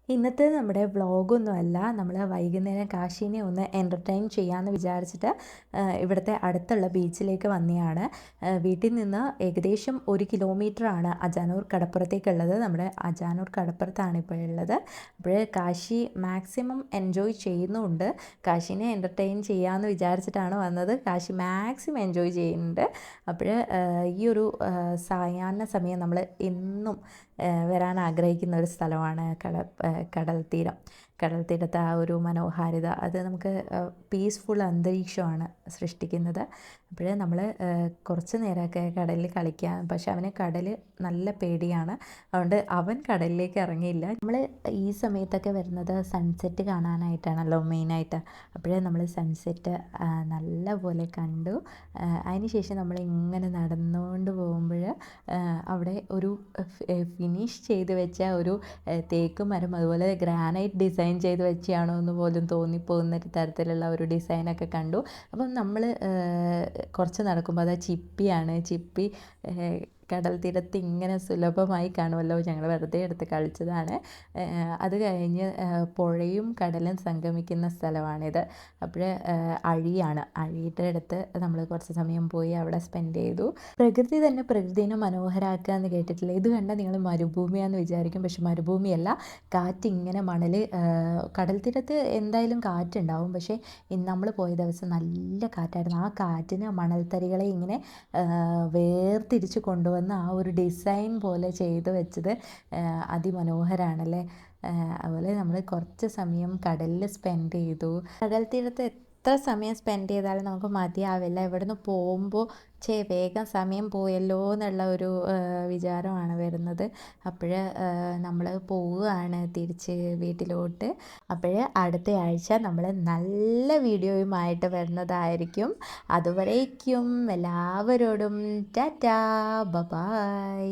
ഇന്നത്തെ നമ്മുടെ വ്ളോഗൊന്നുമല്ല. നമ്മൾ വൈകുന്നേരം കാശീനെ ഒന്ന് എൻ്റർടൈൻ ചെയ്യാമെന്ന് വിചാരിച്ചിട്ട് ഇവിടുത്തെ അടുത്തുള്ള ബീച്ചിലേക്ക് വന്നതാണ്. വീട്ടിൽ നിന്ന് ഏകദേശം 1 കിലോമീറ്ററാണ് അജാനൂർ കടപ്പുറത്തേക്കുള്ളത്. നമ്മുടെ അജാനൂർ കടപ്പുറത്താണ് ഇപ്പോഴുള്ളത്. അപ്പോൾ കാശി മാക്സിമം എൻജോയ് ചെയ്യുന്നുമുണ്ട്. കാശീനെ എൻ്റർടൈൻ ചെയ്യാമെന്ന് വിചാരിച്ചിട്ടാണ് വന്നത്. കാശി മാക്സിമം എൻജോയ് ചെയ്യുന്നുണ്ട്. അപ്പോൾ ഈ ഒരു സായാഹ്ന സമയം നമ്മൾ എന്നും വരാൻ ആഗ്രഹിക്കുന്ന ഒരു സ്ഥലമാണ് കടൽ തീരം. കടൽ തീരത്തെ ആ ഒരു മനോഹാരിത അത് നമുക്ക് പീസ്ഫുൾ അന്തരീക്ഷമാണ് സൃഷ്ടിക്കുന്നത്. അപ്പോൾ നമ്മൾ കുറച്ച് നേരമൊക്കെ കടലിൽ കളിക്കാൻ, പക്ഷെ അവന് കടൽ നല്ല പേടിയാണ്. അതുകൊണ്ട് അവൻ കടലിലേക്ക് ഇറങ്ങിയില്ല. നമ്മൾ ഈ സമയത്തൊക്കെ വരുന്നത് സൺസെറ്റ് കാണാനായിട്ടാണല്ലോ മെയിനായിട്ട്. അപ്പോഴേ നമ്മൾ സൺസെറ്റ് നല്ലപോലെ കണ്ടു. അതിന് ശേഷം നമ്മൾ ഇങ്ങനെ നടന്നുകൊണ്ട് പോകുമ്പോൾ അവിടെ ഒരു ഫിനിഷ് ചെയ്ത് വെച്ച ഒരു തേക്ക് മരം, അതുപോലെ ഗ്രാനൈറ്റ് ഡിസൈൻ ചെയ്ത് വെച്ചാണോ എന്ന് പോലും തോന്നിപ്പോകുന്ന തരത്തിലുള്ള ഒരു ഡിസൈനൊക്കെ കണ്ടു. അപ്പം നമ്മൾ കുറച്ച് നടക്കുമ്പോൾ അത് ചിപ്പിയാണ്. ചിപ്പി കടൽ തീരത്ത് ഇങ്ങനെ സുലഭമായി കാണുമല്ലോ, ഞങ്ങൾ വെറുതെ എടുത്ത് കളിച്ചതാണ്. അത് കഴിഞ്ഞ് പുഴയും കടലും സംഗമിക്കുന്ന സ്ഥലമാണിത്. അപ്പോൾ അഴിയാണ്. അഴിയുടെ അടുത്ത് നമ്മൾ കുറച്ച് സമയം പോയി അവിടെ സ്പെൻഡ് ചെയ്തു. പ്രകൃതി തന്നെ പ്രകൃതിനെ മനോഹരമാക്കുക എന്ന് കേട്ടിട്ടില്ല. ഇത് കണ്ടാൽ നിങ്ങൾ മരുഭൂമിയാണെന്ന് വിചാരിക്കും, പക്ഷെ മരുഭൂമിയല്ല. കാറ്റിങ്ങനെ കടൽ തീരത്ത് എന്തായാലും കാറ്റുണ്ടാവും, പക്ഷേ നമ്മൾ പോയ ദിവസം നല്ല കാറ്റായിരുന്നു. ആ കാറ്റിന് മണൽത്തരികളെ ഇങ്ങനെ വേർതിരിച്ച് കൊണ്ടുവന്ന് ആ ഒരു ഡിസൈൻ പോലെ ചെയ്ത് വെച്ചത് അതിമനോഹരമാണല്ലേ. അതുപോലെ നമ്മൾ കുറച്ച് സമയം കടലിൽ സ്പെൻഡ് ചെയ്തു. കടൽ തീരത്ത് എത്ര സമയം സ്പെൻഡ് ചെയ്താലും നമുക്ക് മതിയാവില്ല. ഇവിടുന്ന് പോകുമ്പോൾ വേഗം സമയം പോയല്ലോ എന്നുള്ള ഒരു വിചാരമാണ് വരുന്നത്. അപ്പോൾ നമ്മൾ പോവുകയാണ് തിരിച്ച് വീട്ടിലോട്ട്. അപ്പോൾ അടുത്ത ആഴ്ച നമ്മൾ നല്ല വീഡിയോയുമായിട്ട് വരുന്നതായിരിക്കും. അതുവരേക്കും എല്ലാവരോടും ടാറ്റാ, ബൈ.